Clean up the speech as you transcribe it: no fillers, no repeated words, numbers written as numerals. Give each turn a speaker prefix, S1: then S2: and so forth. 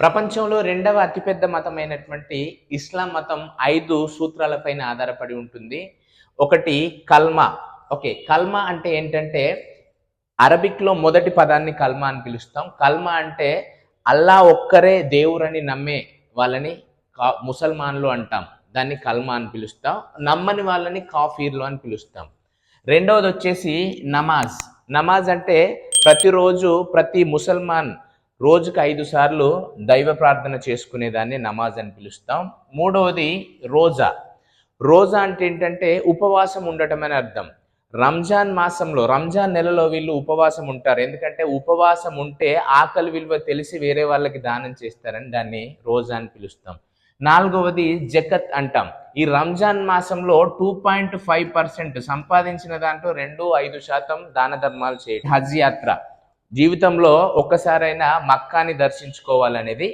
S1: ప్రపంచంలో రెండవ అతిపెద్ద మతమైనటువంటి ఇస్లాం మతం 5 సూత్రాలపైన ఆధారపడి ఉంటుంది. ఒకటి కల్మా. ఓకే. కల్మా అంటే ఏంటంటే అరబిక్‌లో మొదటి పదాన్ని కల్మా అని పిలుస్తాం. కల్మా అంటే అల్లా ఒక్కరే దేవురని నమ్మే వాళ్ళని ముసల్మాన్లు అంటాం. దాన్ని కల్మా అని పిలుస్తాం. నమ్మని వాళ్ళని కాఫీర్లు అని పిలుస్తాం. రెండవదొచ్చేసి నమాజ్. నమాజ్ అంటే ప్రతిరోజు ప్రతి ముసల్మాన్ రోజుకు 5 సార్లు దైవ ప్రార్థన చేసుకునేదాన్ని నమాజ్ అని పిలుస్తాం. మూడవది రోజా. రోజా అంటే ఏంటంటే ఉపవాసం ఉండటం అని అర్థం. రంజాన్ మాసంలో, రంజాన్ నెలలో వీళ్ళు ఉపవాసం ఉంటారు. ఎందుకంటే ఉపవాసం ఉంటే ఆకలి విలువ తెలిసి వేరే వాళ్ళకి దానం చేస్తారని దాన్ని రోజా అని పిలుస్తాం. నాలుగవది జకత్ అంటాం. ఈ రంజాన్ మాసంలో 2.5% సంపాదించిన దాంట్లో 2-5% దాన ధర్మాలు చేయడం. హజ్ యాత్ర జీవితంలో ఒక్కసారైనా మక్కాని దర్శించుకోవాలనేది